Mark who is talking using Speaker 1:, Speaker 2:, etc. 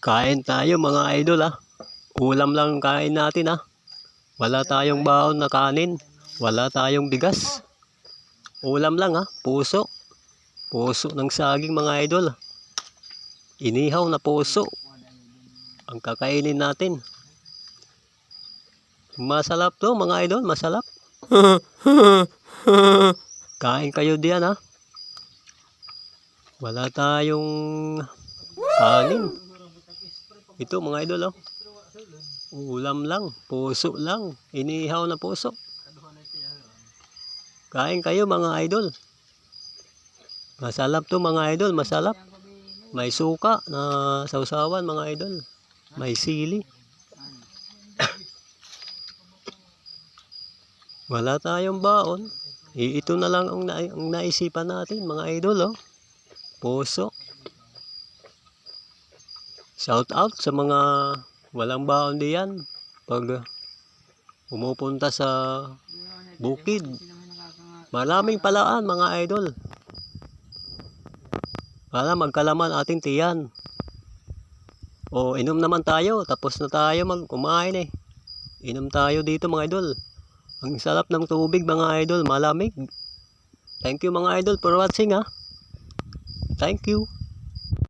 Speaker 1: Kain tayo mga idol ah. Ulam lang ang kain natin ah. Wala tayong baon na kanin. Wala tayong bigas. Ulam lang ah. Puso. Puso ng saging mga idol. Inihaw na puso. Ang kakainin natin. Masarap to mga idol. Masarap. Kain kayo diyan ah. Wala tayong kanin. Ito mga idol oh. Ulam lang, puso lang, inihaw na puso. Kain kayo mga idol. Masarap to mga idol, masarap. May suka na sausawan mga idol. May sili. Wala tayong baon. Ito na lang ang naisipan natin mga idol oh. Puso. Shout out sa mga walang baon diyan pag pumupunta sa bukid. Maraming palaan mga idol para magkalaman ating tiyan. O inom naman tayo, tapos na tayo kumain eh. Inom tayo dito mga idol. Ang sarap ng tubig mga idol, malamig. Thank you mga idol for watching ah. Thank you.